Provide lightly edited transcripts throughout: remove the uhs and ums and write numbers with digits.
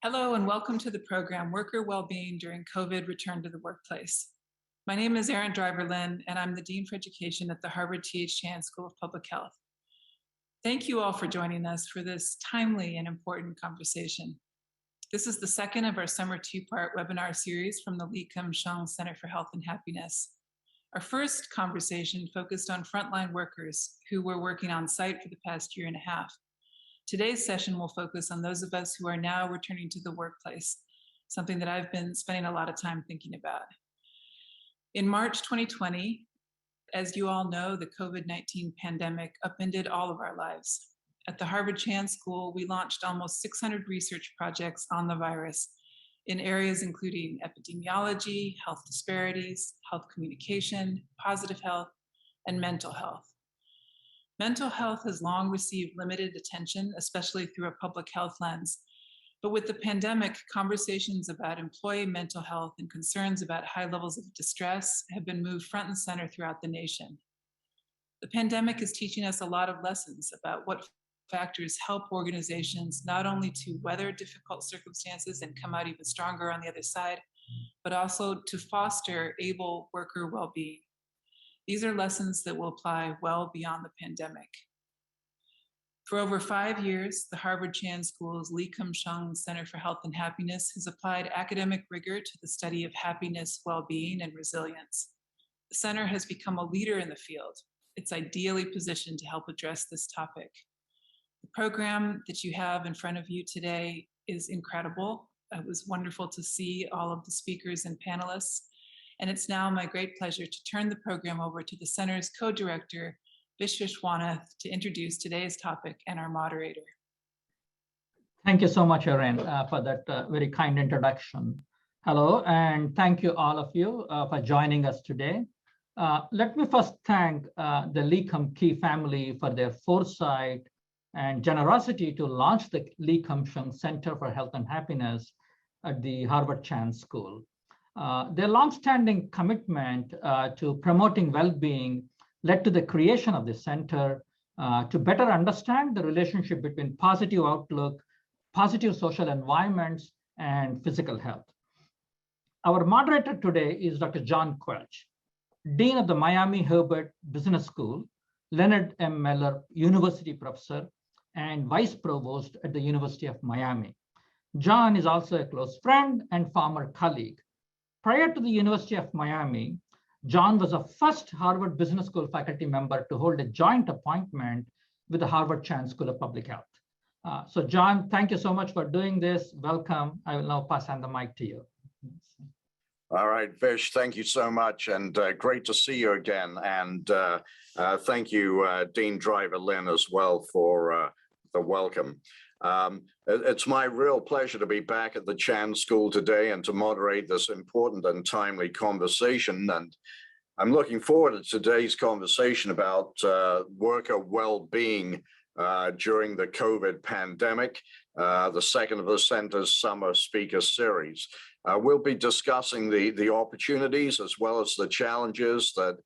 Hello and welcome to the program Worker Wellbeing During COVID Return to the Workplace. My name is Erin Driver-Linn and I'm the Dean for Education at the Harvard T.H. Chan School of Public Health. Thank you all for joining us for this timely and important conversation. This is the second of our summer two-part webinar series from the Lee Kum Sheung Center for Health and Happiness. Our first conversation focused on frontline workers who were working on site for the past year and a half. Today's session will focus on those of us who are now returning to the workplace, something that I've been spending a lot of time thinking about. In March 2020, as you all know, the COVID-19 pandemic upended all of our lives. At the Harvard Chan School, we launched almost 600 research projects on the virus in areas including epidemiology, health disparities, health communication, positive health, and mental health. Mental health has long received limited attention, especially through a public health lens. But with the pandemic, conversations about employee mental health and concerns about high levels of distress have been moved front and center throughout the nation. The pandemic is teaching us a lot of lessons about what factors help organizations not only to weather difficult circumstances and come out even stronger on the other side, but also to foster able worker well-being. These are lessons that will apply well beyond the pandemic. For over 5 years, the Harvard Chan School's Lee Kum Sheung Center for Health and Happiness has applied academic rigor to the study of happiness, well-being, and resilience. The center has become a leader in the field. It's ideally positioned to help address this topic. The program that you have in front of you today is incredible. It was wonderful to see all of the speakers and panelists. And it's now my great pleasure to turn the program over to the center's co-director, Vish Viswanath, to introduce today's topic and our moderator. Thank you so much, Erin, for that very kind introduction. Hello, and thank you all of you for joining us today. Let me first thank the Lee Kum Key family for their foresight and generosity to launch the Lee Kum Sheung Center for Health and Happiness at the Harvard Chan School. Their longstanding commitment to promoting well-being led to the creation of the center to better understand the relationship between positive outlook, positive social environments, and physical health. Our moderator today is Dr. John Quelch, Dean of the Miami Herbert Business School, Leonard M. Mellor University Professor, and Vice Provost at the University of Miami. John is also a close friend and former colleague. Prior to the University of Miami, John was the first Harvard Business School faculty member to hold a joint appointment with the Harvard Chan School of Public Health. So John, thank you so much for doing this. Welcome. I will now pass on the mic to you. All right, Vish, thank you so much, and great to see you again. And thank you, Dean Driver-Linn, as well for the welcome. It's my real pleasure to be back at the Chan School today and to moderate this important and timely conversation. And I'm looking forward to today's conversation about worker well-being during the COVID pandemic, the second of the center's summer speaker series. We'll be discussing the opportunities as well as the challenges that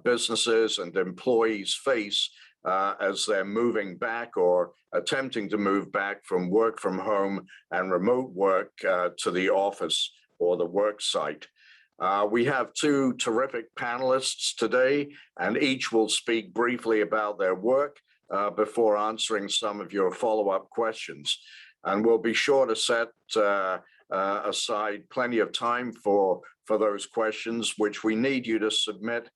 businesses and employees face as they're moving back or attempting to move back from work from home and remote work to the office or the work site. We have two terrific panelists today, and each will speak briefly about their work before answering some of your follow-up questions. And we'll be sure to set aside plenty of time for those questions, which we need you to submit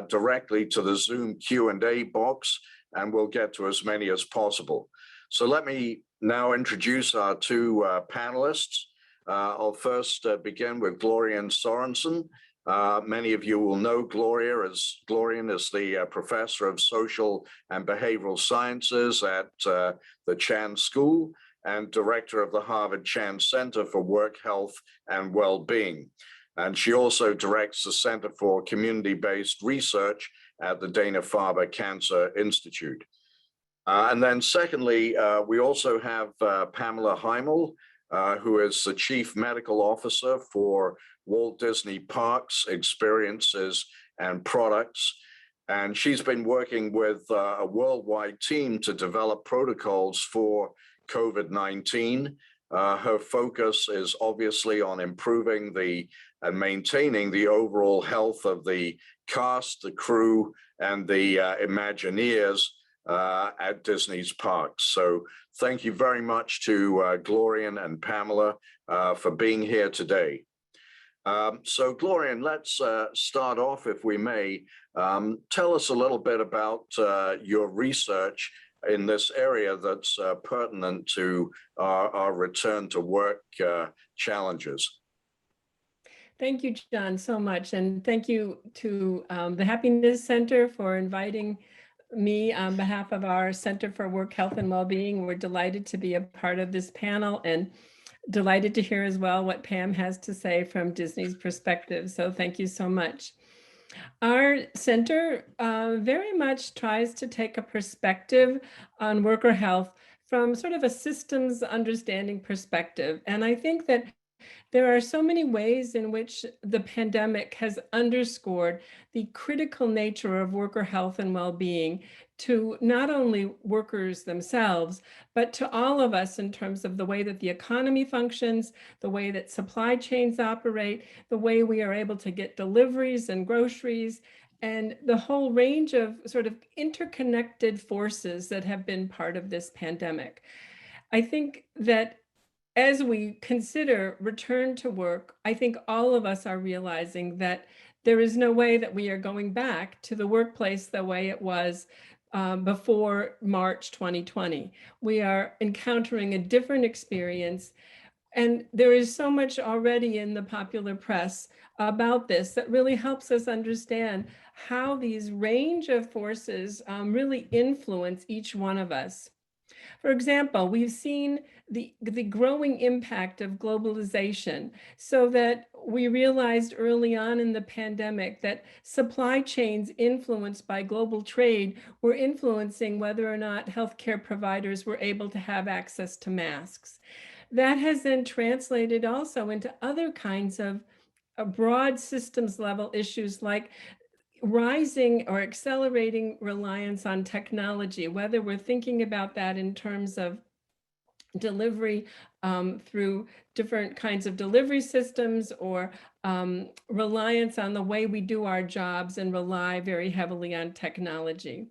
directly to the Zoom Q&A box, and we'll get to as many as possible. So let me now introduce our two panelists. I'll first begin with Glorian Sorensen. Many of you will know Glorian is the professor of social and behavioral sciences at the Chan School and director of the Harvard Chan Center for Work Health and Wellbeing. And she also directs the Center for Community-Based Research at the Dana-Farber Cancer Institute. And then secondly, we also have Pamela Hymel, who is the Chief Medical Officer for Walt Disney Parks, Experiences, and Products. And she's been working with a worldwide team to develop protocols for COVID-19 Her focus is obviously on improving and maintaining the overall health of the cast, the crew, and the Imagineers at Disney's parks. So thank you very much to Glorian and Pamela for being here today. So Glorian, let's start off, if we may. Tell us a little bit about your research in this area that's pertinent to our return to work challenges. Thank you, John, so much. And thank you to the Happiness Center for inviting me on behalf of our Center for Work Health and Wellbeing. We're delighted to be a part of this panel and delighted to hear as well what Pam has to say from Disney's perspective. So thank you so much. Our center very much tries to take a perspective on worker health from sort of a systems understanding perspective. And I think that there are so many ways in which the pandemic has underscored the critical nature of worker health and well-being to not only workers themselves, but to all of us in terms of the way that the economy functions, the way that supply chains operate, the way we are able to get deliveries and groceries, and the whole range of sort of interconnected forces that have been part of this pandemic. I think that as we consider return to work, I think all of us are realizing that there is no way that we are going back to the workplace the way it was before March 2020. We are encountering a different experience. And there is so much already in the popular press about this that really helps us understand how these range of forces really influence each one of us. For example, we've seen the growing impact of globalization, so that we realized early on in the pandemic that supply chains influenced by global trade were influencing whether or not healthcare providers were able to have access to masks. That has then translated also into other kinds of broad systems level issues like rising or accelerating reliance on technology, whether we're thinking about that in terms of delivery through different kinds of delivery systems or reliance on the way we do our jobs and rely very heavily on technology.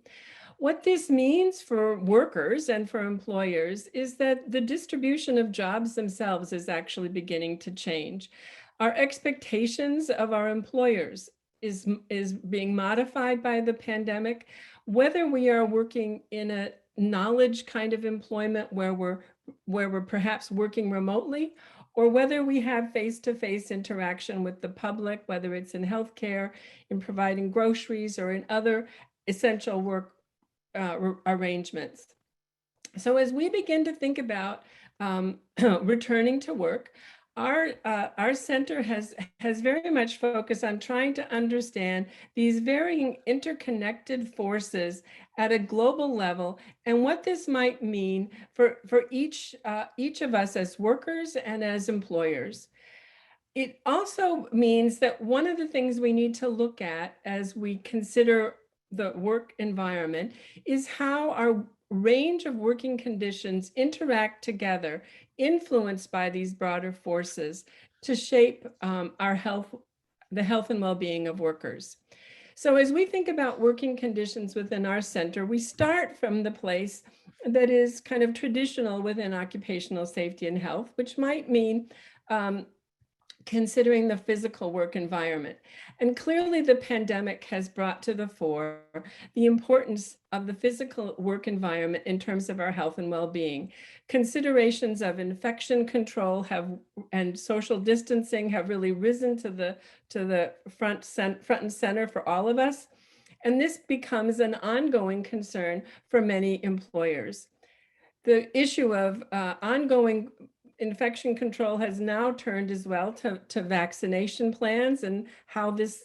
What this means for workers and for employers is that the distribution of jobs themselves is actually beginning to change. Our expectations of our employers is being modified by the pandemic, whether we are working in a knowledge kind of employment where we're perhaps working remotely, or whether we have face-to-face interaction with the public, whether it's in healthcare, in providing groceries, or in other essential work arrangements. So as we begin to think about returning to work, our center has very much focused on trying to understand these varying interconnected forces at a global level and what this might mean for each of us as workers and as employers. It also means that one of the things we need to look at as we consider the work environment is how our range of working conditions interact together, influenced by these broader forces to shape our health, the health and well-being of workers. So as we think about working conditions within our center, we start from the place that is kind of traditional within occupational safety and health, which might mean considering the physical work environment. And clearly the pandemic has brought to the fore the importance of the physical work environment in terms of our health and well-being. Considerations of infection control and social distancing have really risen to the front and center for all of us. And this becomes an ongoing concern for many employers. The issue of ongoing infection control has now turned as well to vaccination plans and how this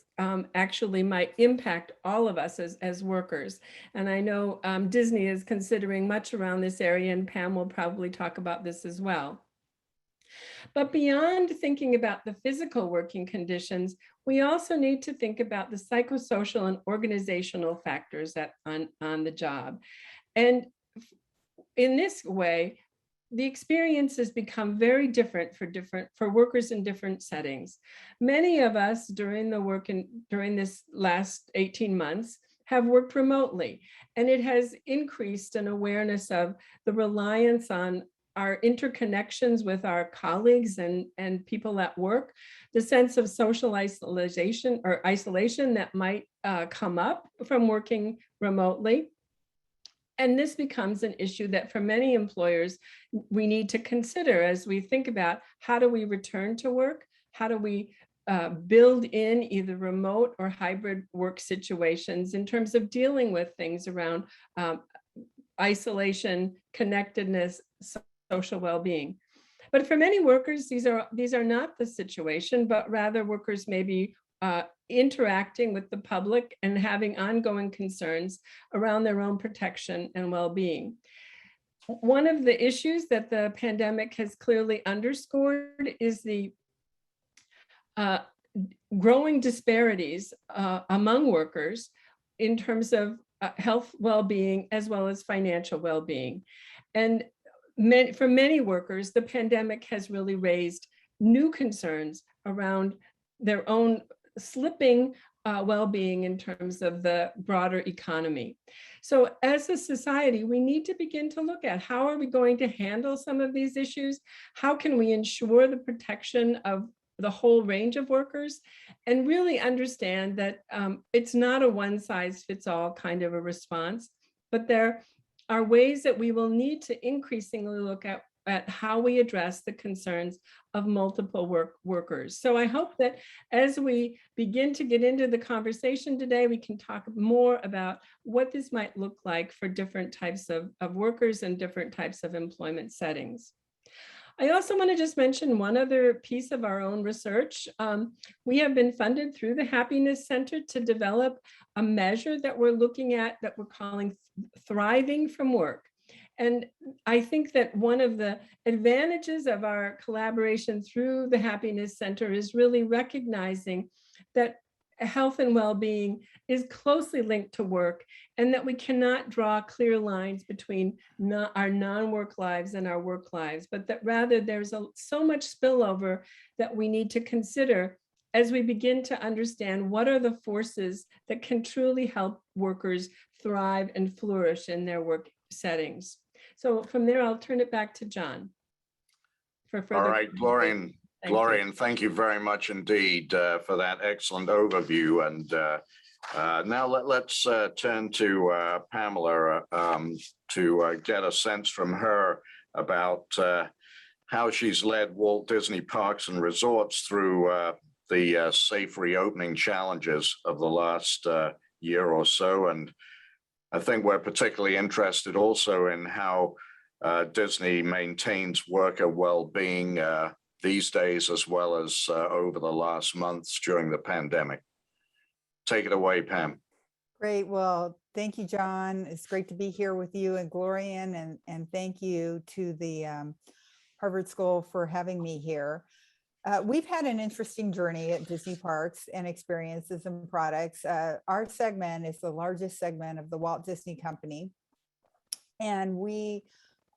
actually might impact all of us as workers. And I know Disney is considering much around this area, and Pam will probably talk about this as well. But beyond thinking about the physical working conditions, we also need to think about the psychosocial and organizational factors on the job. And in this way, the experience has become very different for workers in different settings. Many of us during this last 18 months have worked remotely, and it has increased an awareness of the reliance on our interconnections with our colleagues and people at work, the sense of social isolation that might come up from working remotely. And this becomes an issue that for many employers, we need to consider as we think about how do we return to work? How do we build in either remote or hybrid work situations in terms of dealing with things around isolation, connectedness, social well-being. But for many workers, these are not the situation, but rather workers may be interacting with the public and having ongoing concerns around their own protection and well-being. One of the issues that the pandemic has clearly underscored is the growing disparities among workers in terms of health well-being as well as financial well-being. And for many workers, the pandemic has really raised new concerns around their own slipping well-being in terms of the broader economy. So as a society, we need to begin to look at how are we going to handle some of these issues? How can we ensure the protection of the whole range of workers, and really understand that it's not a one-size-fits-all kind of a response, but there are ways that we will need to increasingly look at how we address the concerns of multiple workers. So I hope that as we begin to get into the conversation today, we can talk more about what this might look like for different types of workers and different types of employment settings. I also want to just mention one other piece of our own research. We have been funded through the Happiness Center to develop a measure that we're looking at that we're calling Thriving from Work. And I think that one of the advantages of our collaboration through the Happiness Center is really recognizing that health and well-being is closely linked to work, and that we cannot draw clear lines between our non-work lives and our work lives, but that rather there's so much spillover that we need to consider as we begin to understand what are the forces that can truly help workers thrive and flourish in their work settings. So from there, I'll turn it back to John for further. All right, Glorian, thank you very much indeed for that excellent overview. And now let's turn to Pamela to get a sense from her about how she's led Walt Disney Parks and Resorts through the safe reopening challenges of the last year or so. And I think we're particularly interested also in how Disney maintains worker well-being these days, as well as over the last months during the pandemic. Take it away, Pam. Great. Well, thank you, John. It's great to be here with you and Glorian, and thank you to the Harvard School for having me here. We've had an interesting journey at Disney Parks and Experiences and Products. Our segment is the largest segment of the Walt Disney Company, and we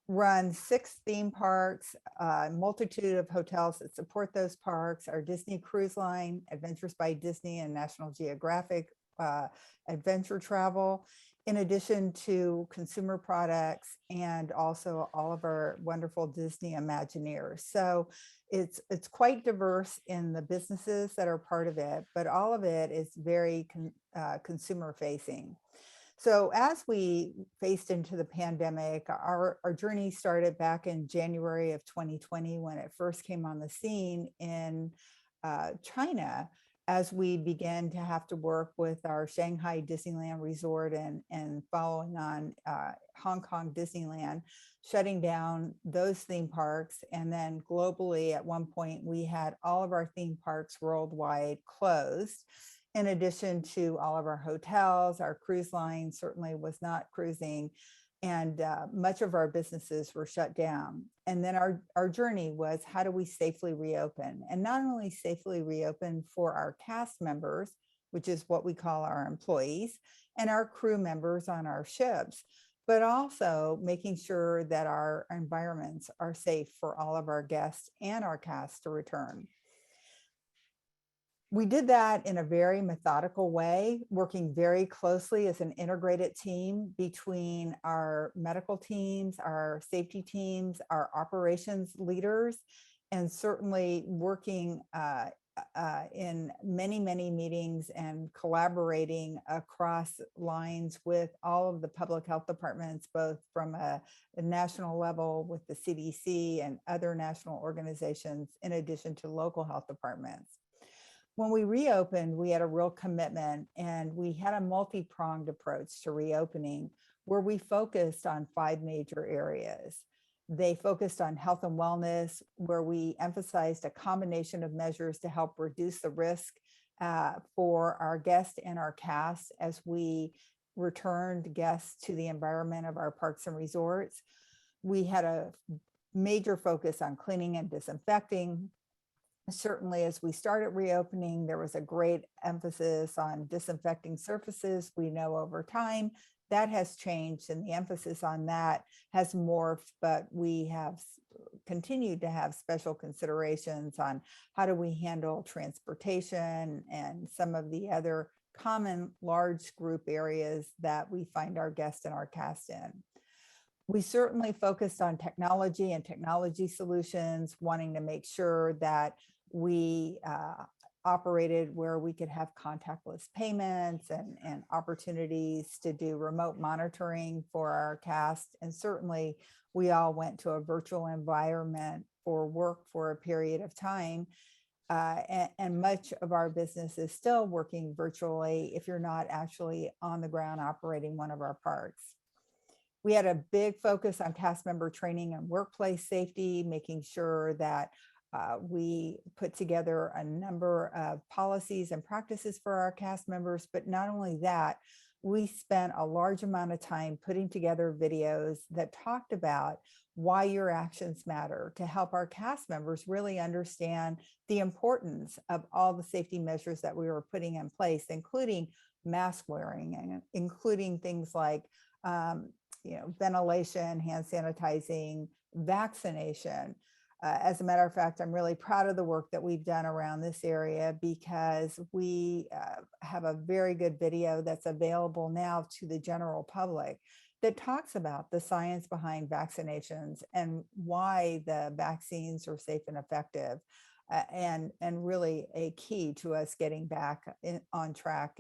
run 6 theme parks, a multitude of hotels that support those parks, our Disney Cruise Line, Adventures by Disney and National Geographic adventure travel, in addition to consumer products and also all of our wonderful Disney Imagineers. So it's quite diverse in the businesses that are part of it, but all of it is very consumer facing. So as we faced into the pandemic, our journey started back in January of 2020 when it first came on the scene in China, as we began to have to work with our Shanghai Disneyland Resort and following on Hong Kong Disneyland, shutting down those theme parks. And then globally, at one point, we had all of our theme parks worldwide closed. In addition to all of our hotels, our cruise line certainly was not cruising, and much of our businesses were shut down. And then our journey was, how do we safely reopen? And not only safely reopen for our cast members, which is what we call our employees, and our crew members on our ships, but also making sure that our environments are safe for all of our guests and our cast to return. We did that in a very methodical way, working very closely as an integrated team between our medical teams, our safety teams, our operations leaders, and certainly working in many, many meetings and collaborating across lines with all of the public health departments, both from a national level with the CDC and other national organizations, in addition to local health departments. When we reopened, we had a real commitment, and we had a multi-pronged approach to reopening where we focused on 5 major areas. They focused on health and wellness, where we emphasized a combination of measures to help reduce the risk for our guests and our cast as we returned guests to the environment of our parks and resorts. We had a major focus on cleaning and disinfecting. Certainly, as we started reopening, there was a great emphasis on disinfecting surfaces. We know over time that has changed, and the emphasis on that has morphed, but we have continued to have special considerations on how do we handle transportation and some of the other common large group areas that we find our guests and our cast in. We certainly focused on technology and technology solutions, wanting to make sure that we operated where we could have contactless payments and opportunities to do remote monitoring for our cast. And certainly we all went to a virtual environment for work for a period of time. And much of our business is still working virtually if you're not actually on the ground operating one of our parks. We had a big focus on cast member training and workplace safety, making sure that we put together a number of policies and practices for our cast members. But not only that, we spent a large amount of time putting together videos that talked about why your actions matter, to help our cast members really understand the importance of all the safety measures that we were putting in place, including mask wearing and including things like ventilation, hand sanitizing, vaccination. As a matter of fact, I'm really proud of the work that we've done around this area, because we have a very good video that's available now to the general public that talks about the science behind vaccinations and why the vaccines are safe and effective, and really a key to us getting back on track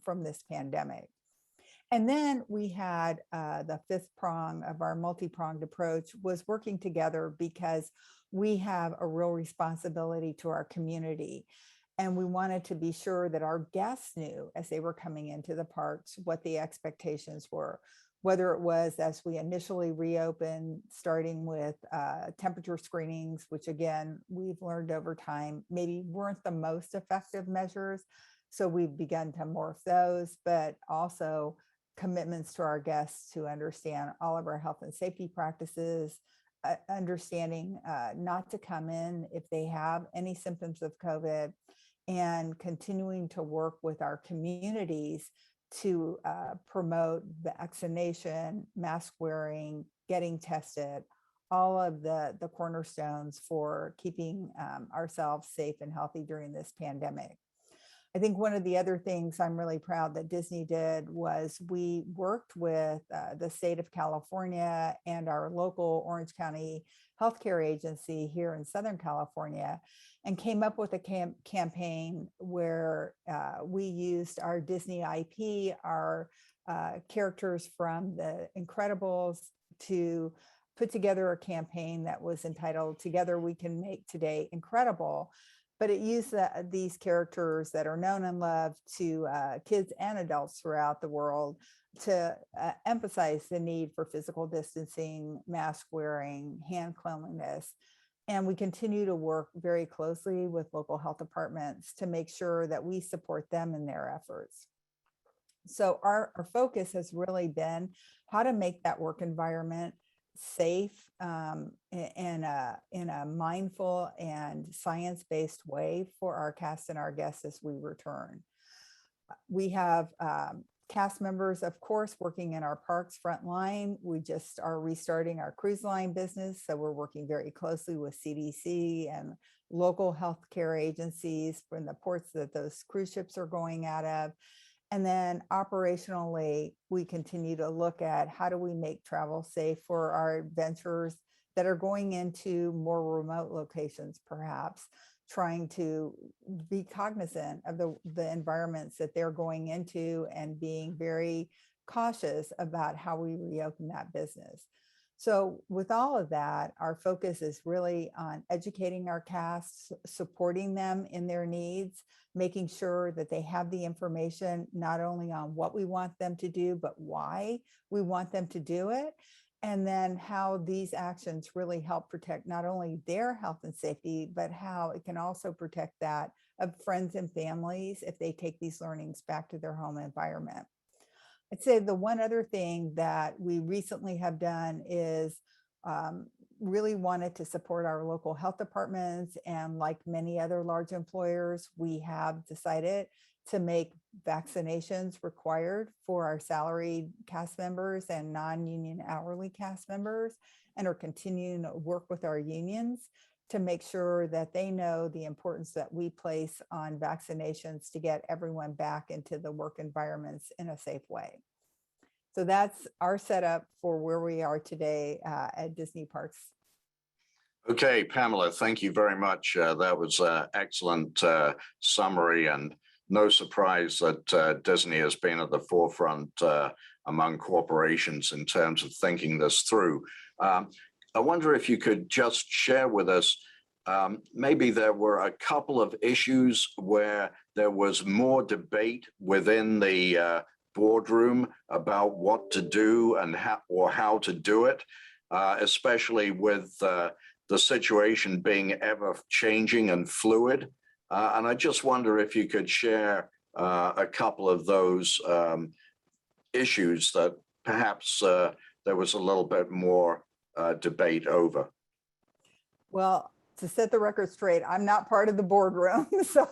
from this pandemic. And then we had the 5th prong of our multi-pronged approach was working together, because we have a real responsibility to our community. And we wanted to be sure that our guests knew as they were coming into the parks what the expectations were, whether it was as we initially reopened, starting with temperature screenings, which again, we've learned over time, maybe weren't the most effective measures. So we've begun to morph those, but also commitments to our guests to understand all of our health and safety practices, understanding not to come in if they have any symptoms of COVID, and continuing to work with our communities to promote vaccination, mask wearing, getting tested, all of the cornerstones for keeping ourselves safe and healthy during this pandemic. I think one of the other things I'm really proud that Disney did was we worked with the state of California and our local Orange County healthcare agency here in Southern California, and came up with a campaign where we used our Disney IP, our characters from The Incredibles, to put together a campaign that was entitled "Together We Can Make Today Incredible." But it used these characters that are known and loved to kids and adults throughout the world to emphasize the need for physical distancing, mask wearing, hand cleanliness. And we continue to work very closely with local health departments to make sure that we support them in their efforts. So our focus has really been how to make that work environment safe in a mindful and science-based way for our cast and our guests as we return. We have cast members, of course, working in our parks front line. We just are restarting our cruise line business. So we're working very closely with CDC and local healthcare agencies from the ports that those cruise ships are going out of. And then operationally, we continue to look at how do we make travel safe for our adventurers that are going into more remote locations, perhaps, trying to be cognizant of the environments that they're going into and being very cautious about how we reopen that business. So with all of that, our focus is really on educating our cast, supporting them in their needs, making sure that they have the information, not only on what we want them to do, but why we want them to do it. And then how these actions really help protect not only their health and safety, but how it can also protect that of friends and families if they take these learnings back to their home environment. I'd say the one other thing that we recently have done is really wanted to support our local health departments. And like many other large employers, we have decided to make vaccinations required for our salaried cast members and non-union hourly cast members, and are continuing to work with our unions to make sure that they know the importance that we place on vaccinations to get everyone back into the work environments in a safe way. So that's our setup for where we are today at Disney Parks. Okay, Pamela, thank you very much. That was an excellent summary, and no surprise that Disney has been at the forefront among corporations in terms of thinking this through. I wonder if you could just share with us, maybe there were a couple of issues where there was more debate within the boardroom about what to do and how to do it, especially with the situation being ever changing and fluid. And I just wonder if you could share a couple of those issues that perhaps there was a little bit more debate over. Well, to set the record straight, I'm not part of the boardroom, so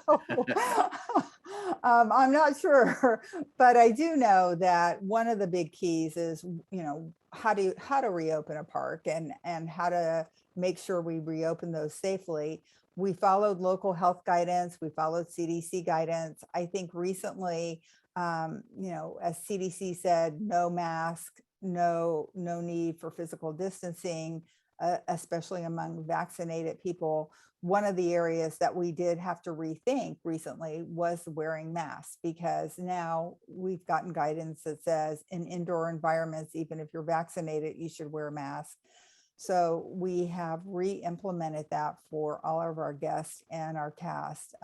I'm not sure. But I do know that one of the big keys is, how to reopen a park and how to make sure we reopen those safely. We followed local health guidance. We followed CDC guidance. I think recently, as CDC said, no mask, no need for physical distancing, especially among vaccinated people. One of the areas that we did have to rethink recently was wearing masks, because now we've gotten guidance that says in indoor environments, even if you're vaccinated, you should wear a mask. So we have re-implemented that for all of our guests and our cast,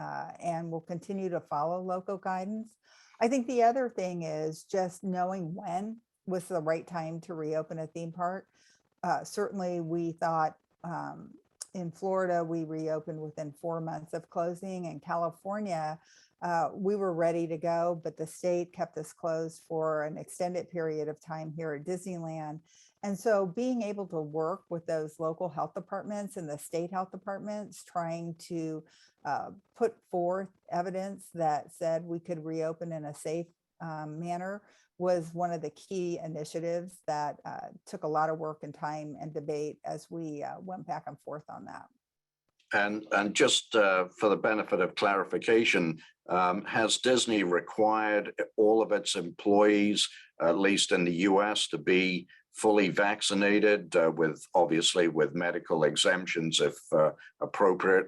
and we'll continue to follow local guidance. I think the other thing is just knowing when was the right time to reopen a theme park. Certainly we thought in Florida, we reopened within 4 months of closing. In California, we were ready to go, but the state kept us closed for an extended period of time here at Disneyland. And so being able to work with those local health departments and the state health departments, trying to put forth evidence that said we could reopen in a safe manner was one of the key initiatives that took a lot of work and time and debate as we went back and forth on that. And just for the benefit of clarification, has Disney required all of its employees, at least in the US, to be fully vaccinated obviously with medical exemptions if appropriate?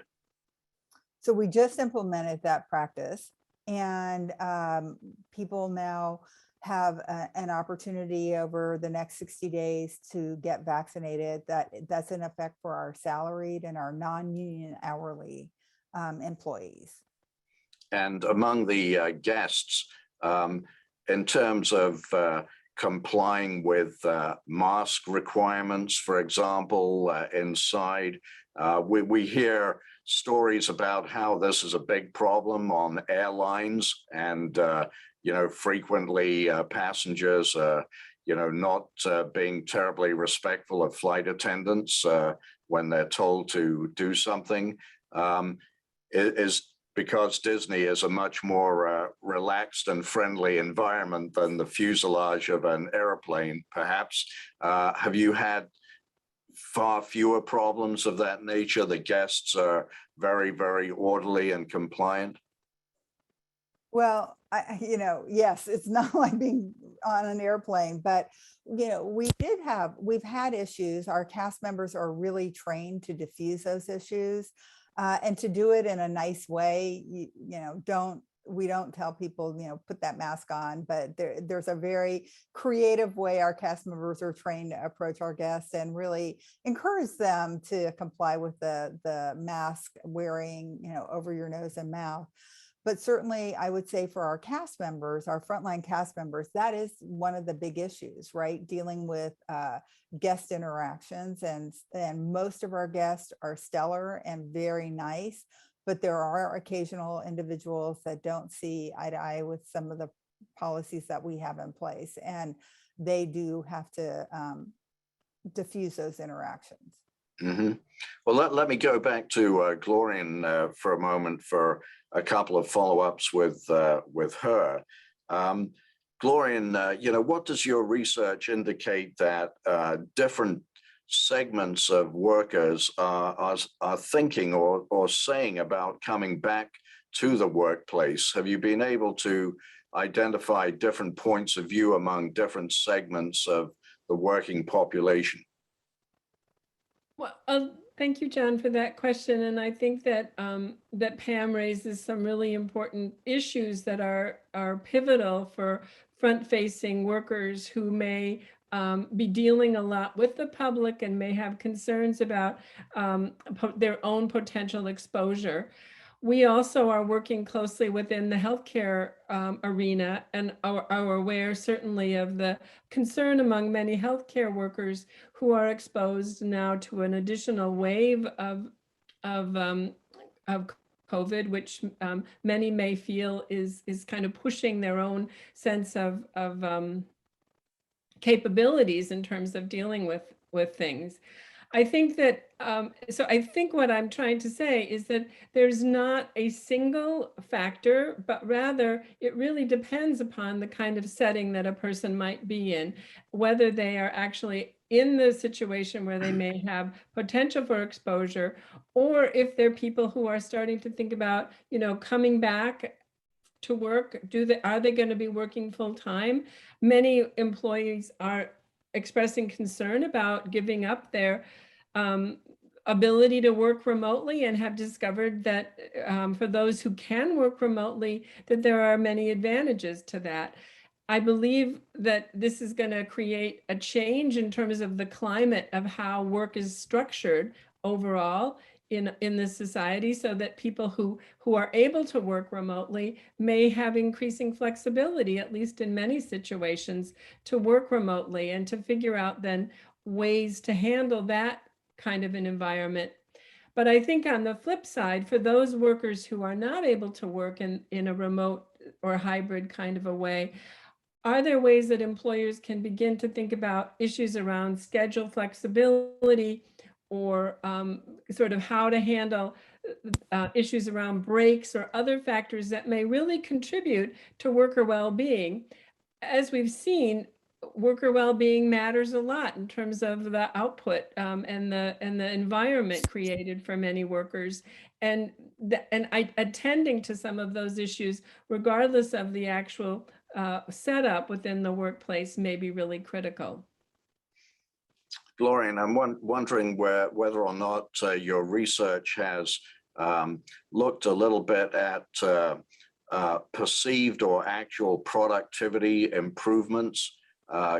So we just implemented that practice, and people now have an opportunity over the next 60 days to get vaccinated. That's in effect for our salaried and our non-union hourly employees. And among the guests, in terms of complying with mask requirements, for example, inside, we hear stories about how this is a big problem on airlines, and frequently passengers not being terribly respectful of flight attendants when they're told to do something. Is because Disney is a much more relaxed and friendly environment than the fuselage of an airplane, perhaps. Have you had far fewer problems of that nature? The guests are very, very orderly and compliant. Well, yes, it's not like being on an airplane, but we've had issues. Our cast members are really trained to diffuse those issues and to do it in a nice way. We don't tell people, put that mask on, but there's a very creative way our cast members are trained to approach our guests and really encourage them to comply with the mask wearing, over your nose and mouth. But certainly I would say for our cast members, our frontline cast members, that is one of the big issues, right? Dealing with guest interactions, and most of our guests are stellar and very nice, but there are occasional individuals that don't see eye to eye with some of the policies that we have in place, and they do have to diffuse those interactions. Mm-hmm. Well, let me go back to Glorian for a moment for a couple of follow-ups with her. Glorian, what does your research indicate that different segments of workers are thinking or saying about coming back to the workplace? Have you been able to identify different points of view among different segments of the working population? Well, thank you, John, for that question. And I think that that Pam raises some really important issues that are pivotal for front-facing workers who may be dealing a lot with the public and may have concerns about their own potential exposure. We also are working closely within the healthcare arena and are aware certainly of the concern among many healthcare workers who are exposed now to an additional wave of COVID, which many may feel is kind of pushing their own sense of capabilities in terms of dealing with things. I think that, so I think what I'm trying to say is that there's not a single factor, but rather it really depends upon the kind of setting that a person might be in, whether they are actually in the situation where they may have potential for exposure, or if they're people who are starting to think about, coming back to work. Are they going to be working full time? Many employees are expressing concern about giving up their ability to work remotely, and have discovered that for those who can work remotely, that there are many advantages to that. I believe that this is going to create a change in terms of the climate of how work is structured overall in this society, so that people who are able to work remotely may have increasing flexibility, at least in many situations, to work remotely and to figure out then ways to handle that kind of an environment. But I think on the flip side, for those workers who are not able to work in a remote or hybrid kind of a way, are there ways that employers can begin to think about issues around schedule flexibility, or sort of how to handle issues around breaks or other factors that may really contribute to worker well-being? As we've seen, worker well-being matters a lot in terms of the output and the environment created for many workers, and attending to some of those issues, regardless of the actual setup within the workplace, may be really critical. Glorian, I'm wondering whether or not your research has looked a little bit at perceived or actual productivity improvements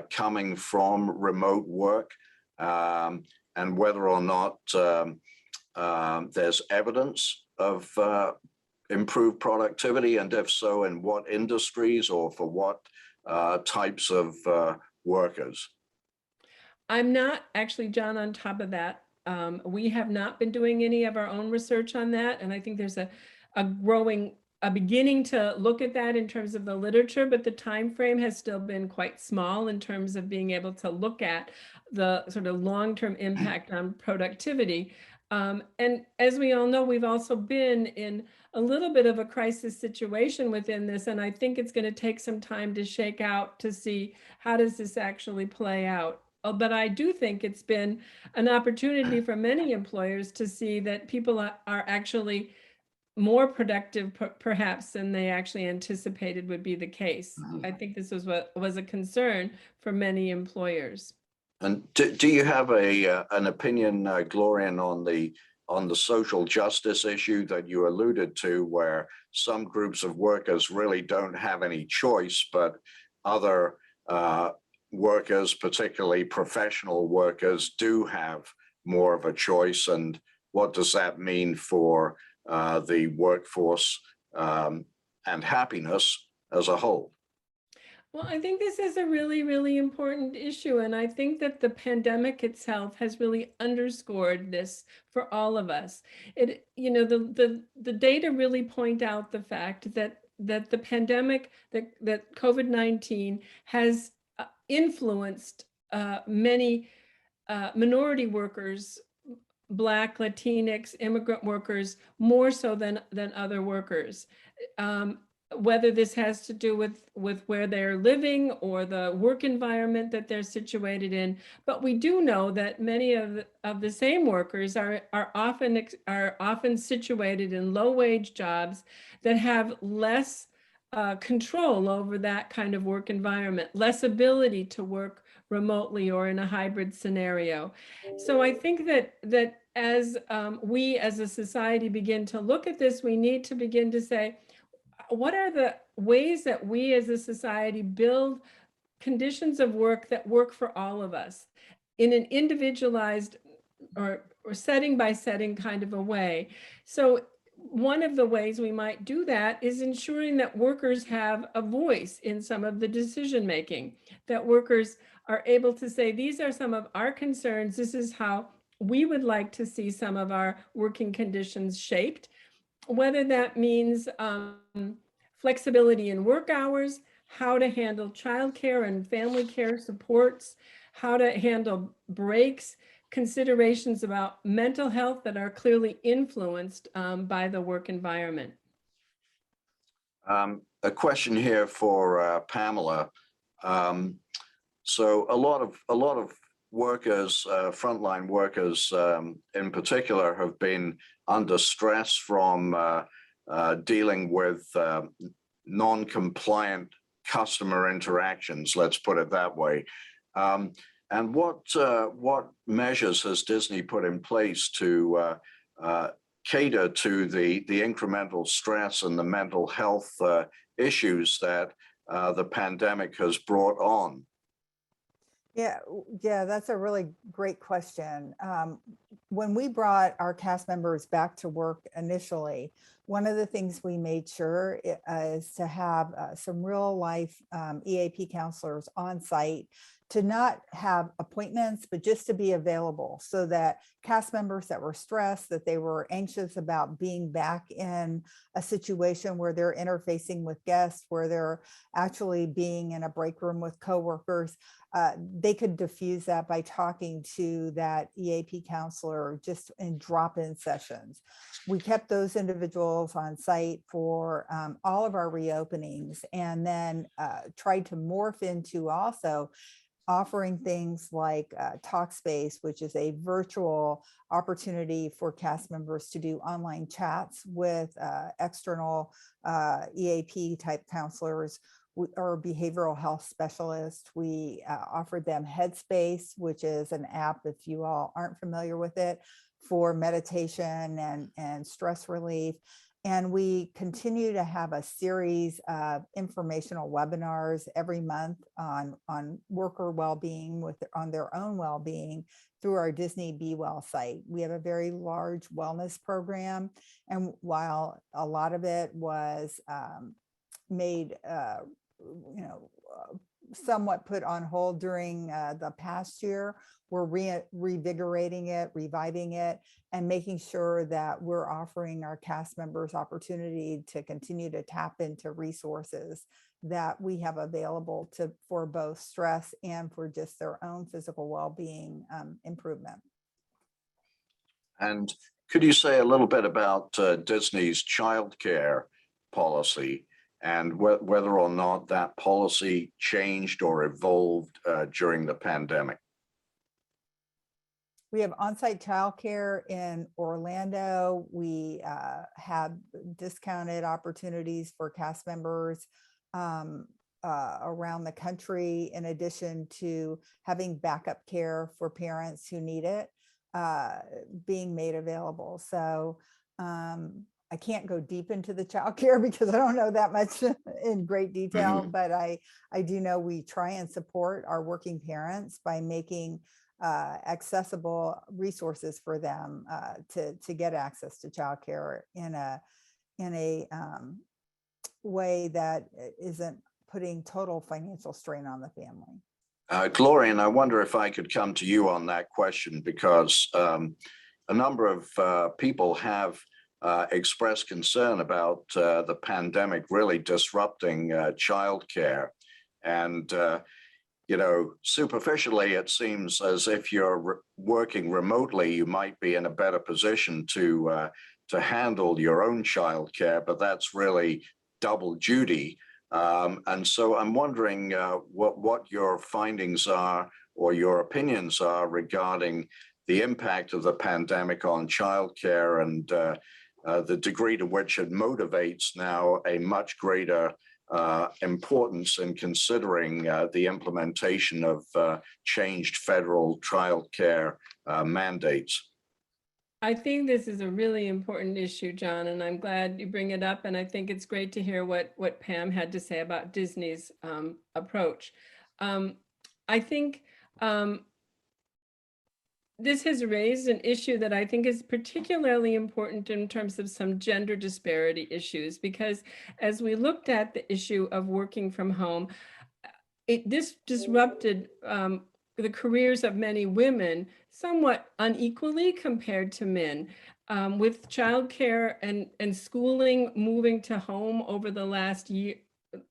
coming from remote work, and whether or not there's evidence of improved productivity, and if so, in what industries or for what types of workers? I'm not actually, John, on top of that. We have not been doing any of our own research on that, and I think there's a beginning to look at that in terms of the literature, but the time frame has still been quite small in terms of being able to look at the sort of long-term impact on productivity. And as we all know, we've also been in a little bit of a crisis situation within this, and I think it's going to take some time to shake out to see how does this actually play out. But I do think it's been an opportunity for many employers to see that people are actually more productive perhaps than they actually anticipated would be the case. I think this was what was a concern for many employers. And do you have an opinion, Glorian, on the social justice issue that you alluded to, where some groups of workers really don't have any choice, but other workers, particularly professional workers, do have more of a choice? And what does that mean for the workforce and happiness as a whole? Well, I think this is a really, really important issue. And I think that the pandemic itself has really underscored this for all of us. The data really point out the fact that the pandemic, that COVID-19 has influenced many minority workers, Black, Latinx, immigrant workers, more so than other workers. Whether this has to do with where they're living or the work environment that they're situated in. But we do know that many of the same workers are often situated in low-wage jobs that have less control over that kind of work environment, less ability to work remotely or in a hybrid scenario. So I think that as we as a society begin to look at this, we need to begin to say, what are the ways that we as a society build conditions of work that work for all of us in an individualized or setting by setting kind of a way? So one of the ways we might do that is ensuring that workers have a voice in some of the decision making, that workers are able to say, these are some of our concerns. This is how we would like to see some of our working conditions shaped. Whether that means flexibility in work hours, how to handle childcare and family care supports, how to handle breaks, considerations about mental health that are clearly influenced by the work environment. A question here for Pamela. So a lot of workers, frontline workers in particular, have been under stress from dealing with non-compliant customer interactions, let's put it that way. And what measures has Disney put in place to cater to the incremental stress and the mental health issues that the pandemic has brought on? Yeah, that's a really great question. When we brought our cast members back to work initially, one of the things we made sure is to have some real life EAP counselors on site, to not have appointments, but just to be available, so that cast members that were stressed, that they were anxious about being back in a situation where they're interfacing with guests, where they're actually being in a break room with coworkers, they could diffuse that by talking to that EAP counselor just in drop-in sessions. We kept those individuals on site for all of our reopenings, and then tried to morph into also offering things like Talkspace, which is a virtual opportunity for cast members to do online chats with external EAP type counselors or behavioral health specialists. We offered them Headspace, which is an app, if you all aren't familiar with it, for meditation and stress relief. And we continue to have a series of informational webinars every month on worker well-being, on their own well-being, through our Disney Be Well site. We have a very large wellness program, and while a lot of it was made, somewhat put on hold during the past year, we're revigorating it, reviving it, and making sure that we're offering our cast members opportunity to continue to tap into resources that we have available for both stress and for just their own physical well-being improvement. And Could you say a little bit about Disney's childcare policy and whether or not that policy changed or evolved during the pandemic? We have on-site childcare in Orlando. We have discounted opportunities for cast members around the country, in addition to having backup care for parents who need it being made available. So I can't go deep into the childcare because I don't know that much in great detail, but I do know we try and support our working parents by making accessible resources for them to get access to childcare in a way that isn't putting total financial strain on the family. Glorian, I wonder if I could come to you on that question, because a number of people have expressed concern about the pandemic really disrupting childcare. And you know, superficially, it seems as if you're working remotely, you might be in a better position to handle your own childcare, but that's really double duty. And so I'm wondering what your findings are or your opinions are regarding the impact of the pandemic on childcare and the degree to which it motivates now a much greater importance in considering the implementation of changed federal childcare mandates. I think this is a really important issue, John, and I'm glad you bring it up. And I think it's great to hear what Pam had to say about Disney's approach. I think this has raised an issue that I think is particularly important in terms of some gender disparity issues, because as we looked at the issue of working from home, this disrupted the careers of many women somewhat unequally compared to men. With childcare and schooling moving to home over the last year,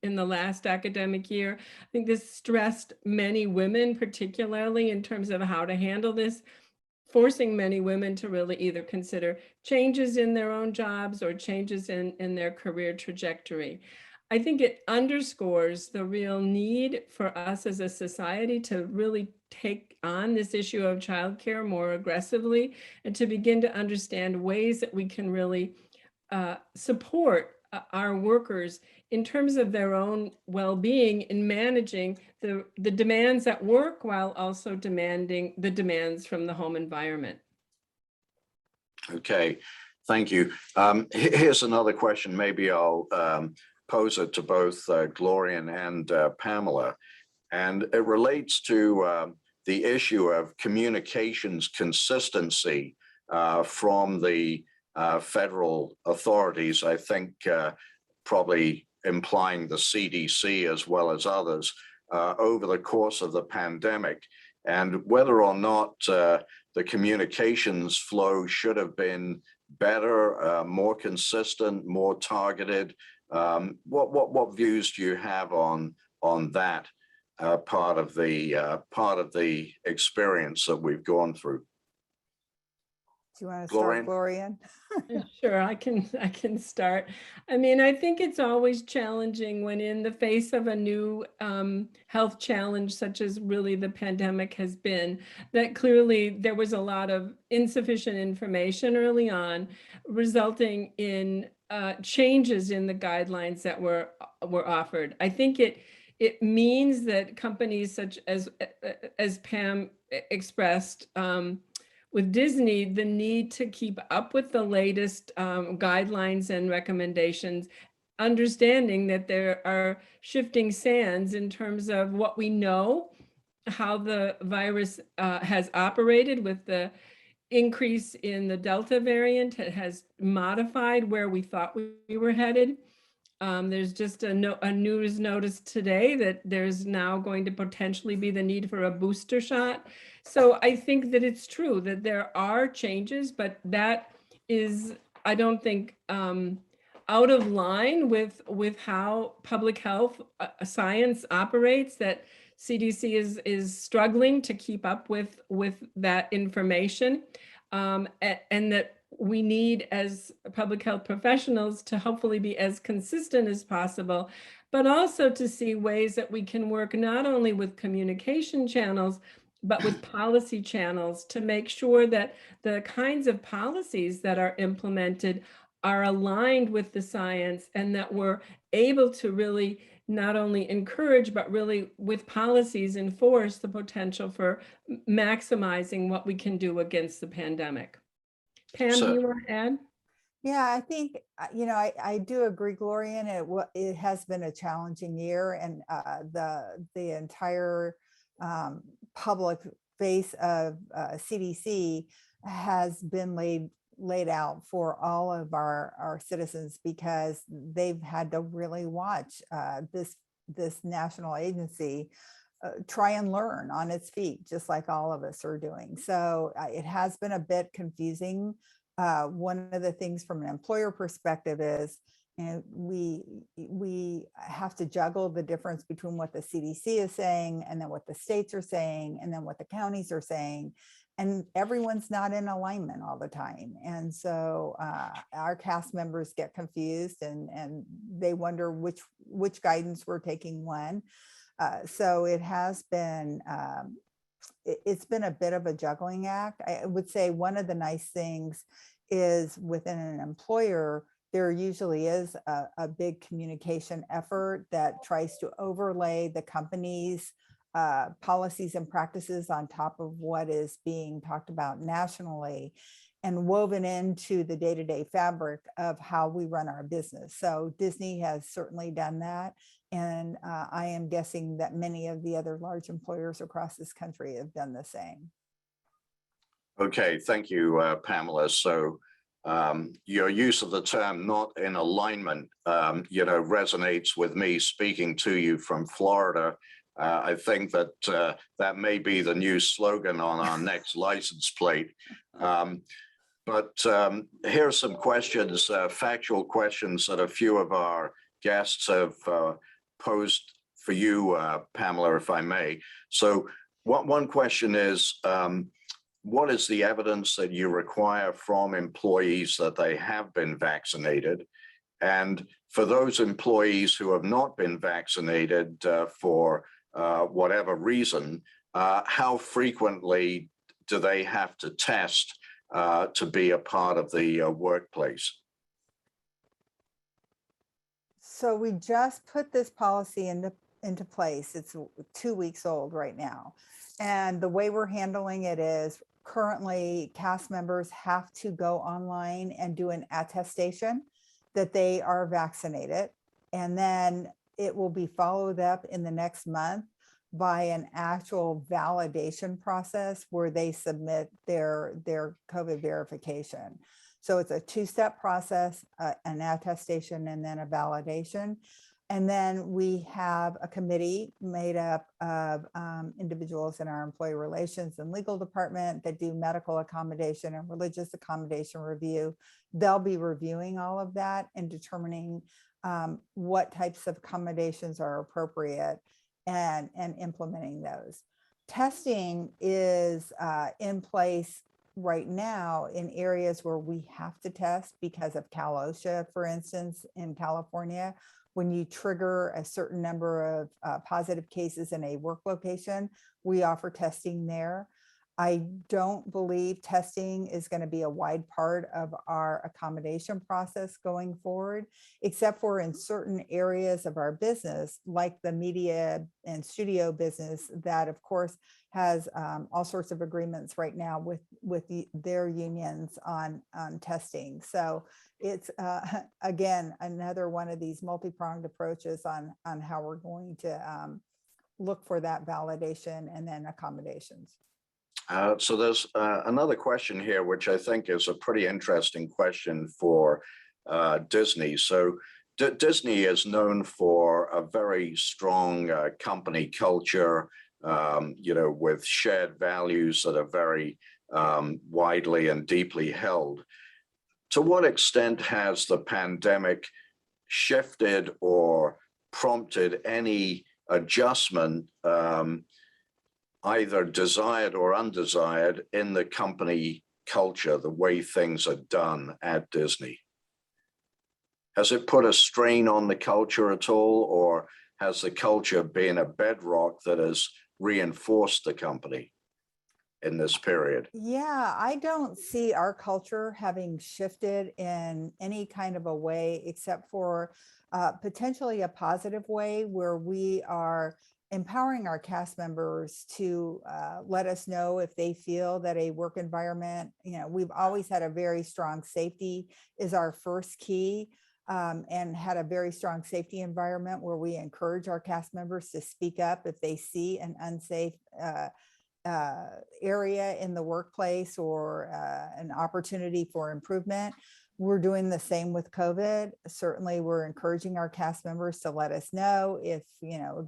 in the last academic year, I think this stressed many women, particularly in terms of how to handle this, forcing many women to really either consider changes in their own jobs or changes in their career trajectory. I think it underscores the real need for us as a society to really take on this issue of childcare more aggressively and to begin to understand ways that we can really support our workers in terms of their own well-being in managing the demands at work while also demanding the demands from the home environment. Okay, thank you. Here's another question. Maybe I'll pose it to both Glorian and Pamela. And it relates to the issue of communications consistency from the federal authorities, I think probably implying the CDC as well as others, over the course of the pandemic, and whether or not the communications flow should have been better, more consistent, more targeted. What views do you have on that part of the experience that we've gone through? Do you want to start, Glorian? Sure, I can start. I mean, I think it's always challenging when in the face of a new health challenge, such as really the pandemic has been, that clearly there was a lot of insufficient information early on, resulting in changes in the guidelines that were offered. I think it means that companies such as Pam expressed, with Disney, the need to keep up with the latest guidelines and recommendations, understanding that there are shifting sands in terms of what we know, how the virus has operated with the increase in the Delta variant. It has modified where we thought we were headed. There's just a news notice today that there's now going to potentially be the need for a booster shot. So I think that it's true that there are changes, but that is, I don't think, out of line with how public health science operates, that CDC is struggling to keep up with that information, and that we need as public health professionals to hopefully be as consistent as possible, but also to see ways that we can work not only with communication channels, but with policy channels to make sure that the kinds of policies that are implemented are aligned with the science, and that we're able to really not only encourage, but really with policies enforce the potential for maximizing what we can do against the pandemic. Pam, do you want to add? Yeah, I think, I do agree, Glorian. It has been a challenging year, and the entire public face of CDC has been laid out for all of our citizens, because they've had to really watch this national agency try and learn on its feet, just like all of us are doing. So it has been a bit confusing. One of the things from an employer perspective is, we have to juggle the difference between what the CDC is saying, and then what the states are saying, and then what the counties are saying. And everyone's not in alignment all the time. And so our cast members get confused, and they wonder which guidance we're taking when. So it has been, it's been a bit of a juggling act. I would say one of the nice things is, within an employer, there usually is a big communication effort that tries to overlay the company's policies and practices on top of what is being talked about nationally, and woven into the day-to-day fabric of how we run our business. So Disney has certainly done that. And I am guessing that many of the other large employers across this country have done the same. Okay, thank you, Pamela. So your use of the term "not in alignment," resonates with me, speaking to you from Florida. I think that that may be the new slogan on our next license plate. But here are some questions, factual questions that a few of our guests have posed for you, Pamela, if I may. So one question is, what is the evidence that you require from employees that they have been vaccinated? And for those employees who have not been vaccinated for whatever reason, how frequently do they have to test to be a part of the workplace? So we just put this policy into place. It's 2 weeks old right now. And the way we're handling it is, currently cast members have to go online and do an attestation that they are vaccinated. And then it will be followed up in the next month by an actual validation process where they submit their COVID verification. So it's a two-step process, an attestation and then a validation. And then we have a committee made up of individuals in our employee relations and legal department that do medical accommodation and religious accommodation review. They'll be reviewing all of that and determining what types of accommodations are appropriate and implementing those. Testing is in place right now in areas where we have to test because of Cal OSHA, for instance, in California. When you trigger a certain number of positive cases in a work location, we offer testing there. I don't believe testing is going to be a wide part of our accommodation process going forward, except for in certain areas of our business, like the media and studio business, that of course has all sorts of agreements right now with their unions on testing. So it's again, another one of these multi-pronged approaches on how we're going to look for that validation and then accommodations. So there's another question here, which I think is a pretty interesting question for Disney. So Disney is known for a very strong company culture, with shared values that are very widely and deeply held. To what extent has the pandemic shifted or prompted any adjustment, either desired or undesired, in the company culture, the way things are done at Disney? Has it put a strain on the culture at all, or has the culture been a bedrock that has reinforced the company in this period? Yeah, I don't see our culture having shifted in any kind of a way except for potentially a positive way where we are empowering our cast members to let us know if they feel that a work environment, we've always had a very strong safety is our first key, and had a very strong safety environment where we encourage our cast members to speak up if they see an unsafe area in the workplace or an opportunity for improvement. We're doing the same with COVID. Certainly, we're encouraging our cast members to let us know if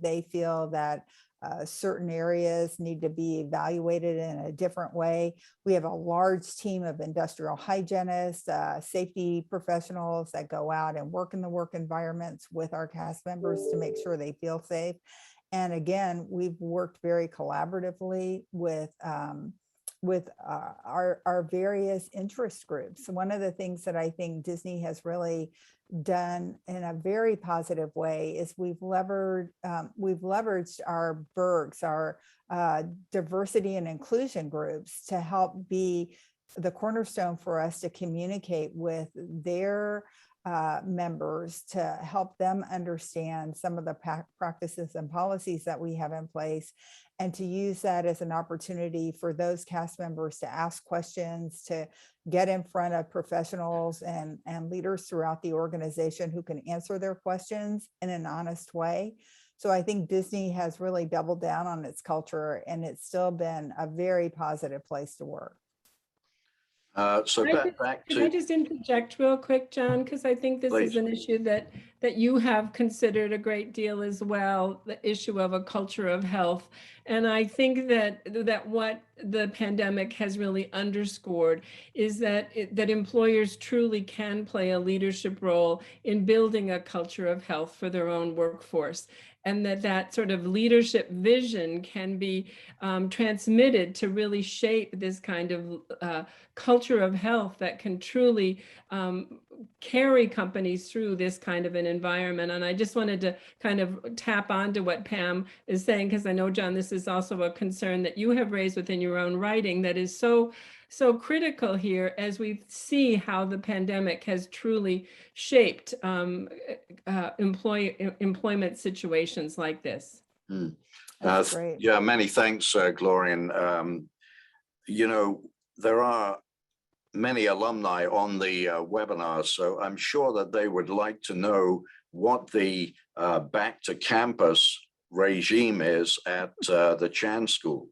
they feel that certain areas need to be evaluated in a different way. We have a large team of industrial hygienists, safety professionals that go out and work in the work environments with our cast members to make sure they feel safe. And again, we've worked very collaboratively with our various interest groups. One of the things that I think Disney has really done in a very positive way is we've leveraged our BERGs, our diversity and inclusion groups, to help be the cornerstone for us to communicate with their members to help them understand some of the practices and policies that we have in place, and to use that as an opportunity for those cast members to ask questions, to get in front of professionals and leaders throughout the organization who can answer their questions in an honest way. So I think Disney has really doubled down on its culture, and it's still been a very positive place to work. Back Can to, I just interject real quick, John, because I think this please. is an issue that you have considered a great deal as well, the issue of a culture of health. And I think that what the pandemic has really underscored is that employers truly can play a leadership role in building a culture of health for their own workforce, and that sort of leadership vision can be transmitted to really shape this kind of culture of health that can truly carry companies through this kind of an environment. And I just wanted to kind of tap onto what Pam is saying, because I know, John, this is also a concern that you have raised within your own writing that is so critical here as we see how the pandemic has truly shaped employment situations like this. That's great. Yeah, many thanks, Glorian. There are many alumni on the webinar, so I'm sure that they would like to know what the back to campus regime is at the Chan School.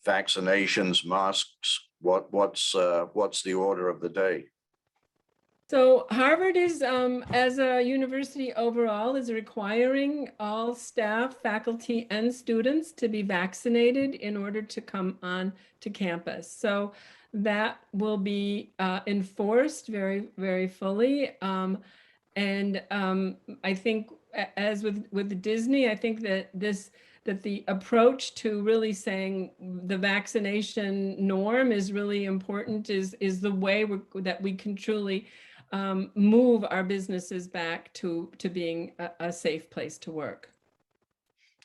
Vaccinations, masks, what's the order of the day? So Harvard is, as a university overall, is requiring all staff, faculty, and students to be vaccinated in order to come on to campus. So that will be enforced very, very fully. I think, as with Disney, I think that the approach to really saying the vaccination norm is really important, is the way that we can truly move our businesses back to being a safe place to work.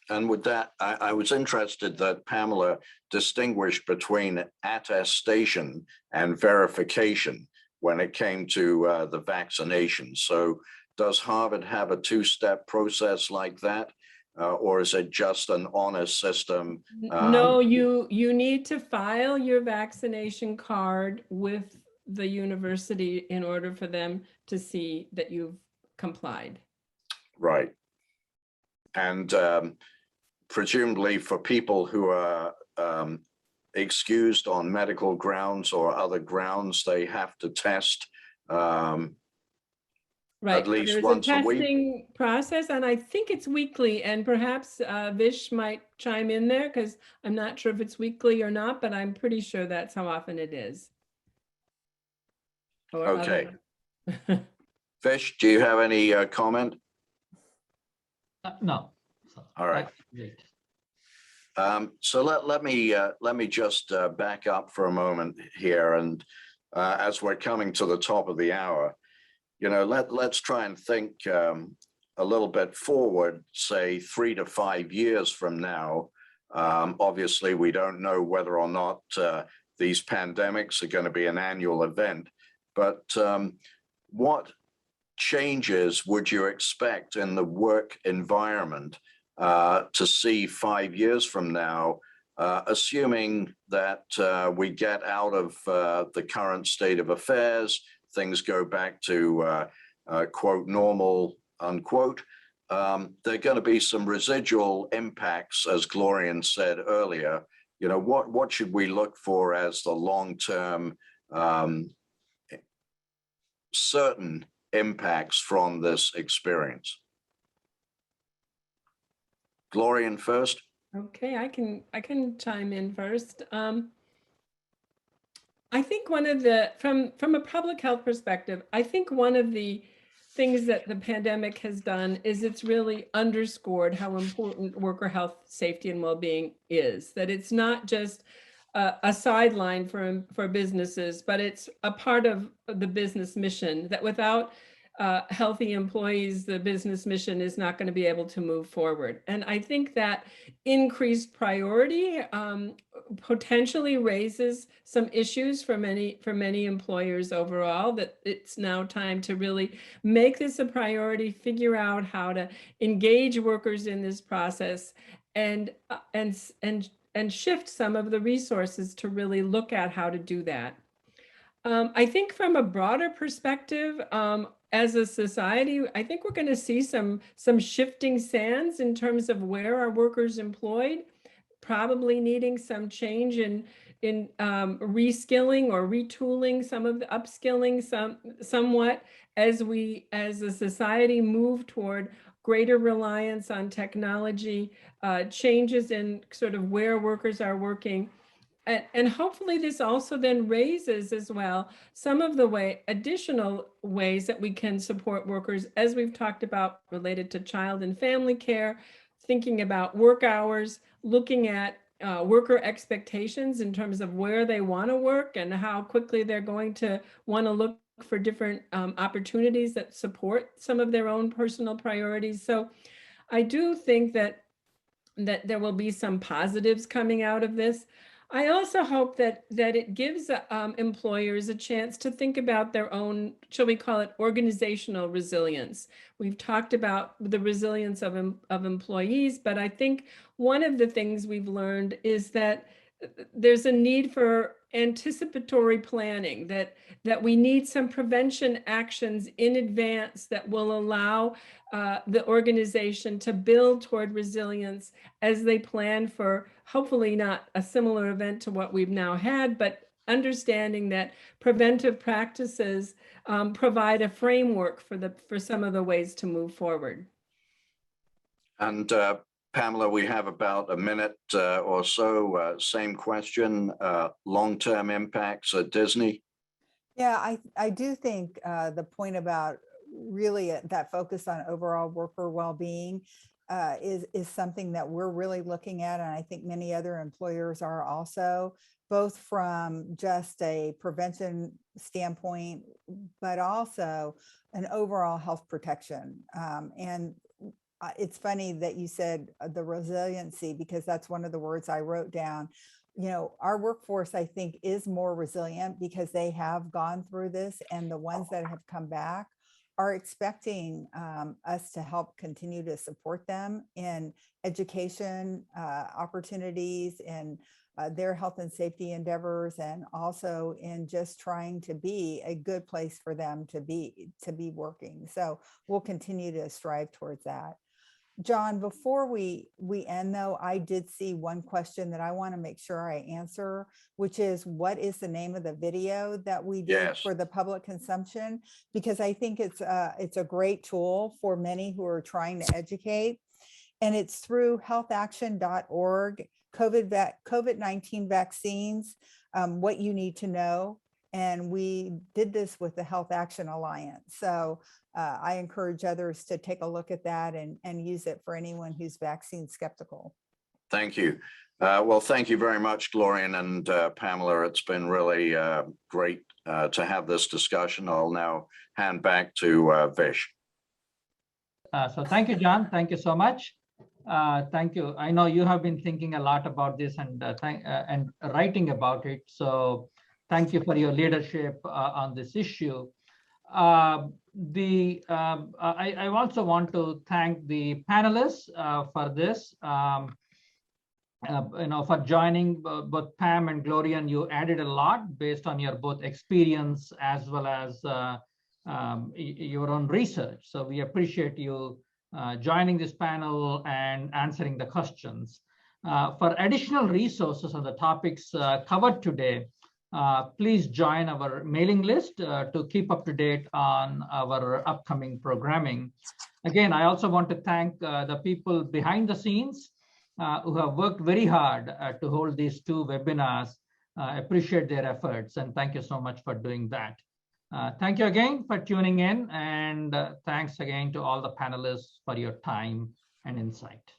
And with that, I was interested that Pamela distinguished between attestation and verification when it came to the vaccination. So does Harvard have a two-step process like that? Or is it just an honest system? No, you need to file your vaccination card with the university in order for them to see that you've complied. Right. And presumably for people who are excused on medical grounds or other grounds, they have to test right. At least There's once a week. Testing process, and I think it's weekly, and perhaps Vish might chime in there, because I'm not sure if it's weekly or not, but I'm pretty sure that's how often it is. Or okay. Vish, do you have any comment? No. All right. So let me just back up for a moment here, and as we're coming to the top of the hour, you know, let's try and think a little bit forward, say 3 to 5 years from now. Obviously, we don't know whether or not these pandemics are going to be an annual event, but what changes would you expect in the work environment to see 5 years from now, assuming that we get out of the current state of affairs, things go back to quote normal, unquote. There are going to be some residual impacts, as Glorian said earlier. You know, what should we look for as the long-term certain impacts from this experience? Glorian first. Okay, I can chime in first. I think one of the, from a public health perspective, I think one of the things that the pandemic has done is it's really underscored how important worker health, safety, and well-being is. That it's not just a sideline for businesses, but it's a part of the business mission. That without healthy employees, the business mission is not going to be able to move forward. And I think that increased priority potentially raises some issues for many employers overall, that it's now time to really make this a priority, figure out how to engage workers in this process, and shift some of the resources to really look at how to do that. I think from a broader perspective, as a society, I think we're going to see some shifting sands in terms of where are workers employed, probably needing some change in reskilling or retooling, some of the upskilling somewhat as a society move toward greater reliance on technology, changes in sort of where workers are working. And hopefully this also then raises as well some of the additional ways that we can support workers, as we've talked about, related to child and family care, thinking about work hours, looking at worker expectations in terms of where they want to work and how quickly they're going to want to look for different opportunities that support some of their own personal priorities. So I do think that there will be some positives coming out of this. I also hope that it gives employers a chance to think about their own, shall we call it, organizational resilience. We've talked about the resilience of employees, but I think one of the things we've learned is that there's a need for anticipatory planning, that we need some prevention actions in advance that will allow the organization to build toward resilience as they plan for hopefully not a similar event to what we've now had, but understanding that preventive practices provide a framework for some of the ways to move forward. And Pamela, we have about a minute or so. Same question, long-term impacts at Disney. Yeah, I do think the point about really that focus on overall worker well-being is something that we're really looking at. And I think many other employers are also, both from just a prevention standpoint, but also an overall health protection. And it's funny that you said the resiliency, because that's one of the words I wrote down. You know, our workforce, I think, is more resilient because they have gone through this, and the ones that have come back are expecting us to help continue to support them in education opportunities, in their health and safety endeavors, and also in just trying to be a good place for them to be working. So we'll continue to strive towards that. John, before we end though, I did see one question that I want to make sure I answer, which is, what is the name of the video that we did for the public consumption? Because I think it's a great tool for many who are trying to educate. And it's through healthaction.org, COVID-19 vaccines, what you need to know. And we did this with the Health Action Alliance. So I encourage others to take a look at that and use it for anyone who's vaccine skeptical. Thank you. Well, thank you very much, Glorian and Pamela. It's been really great to have this discussion. I'll now hand back to Vish. So thank you, John. Thank you so much. Thank you. I know you have been thinking a lot about this and writing about it. So thank you for your leadership on this issue. I also want to thank the panelists for this. For joining both Pam and Glorian. You added a lot based on your both experience as well as your own research. So we appreciate you joining this panel and answering the questions. For additional resources on the topics covered today, please join our mailing list to keep up to date on our upcoming programming. Again, I also want to thank the people behind the scenes who have worked very hard to hold these two webinars. Appreciate their efforts, and thank you so much for doing that. Thank you again for tuning in, and thanks again to all the panelists for your time and insight.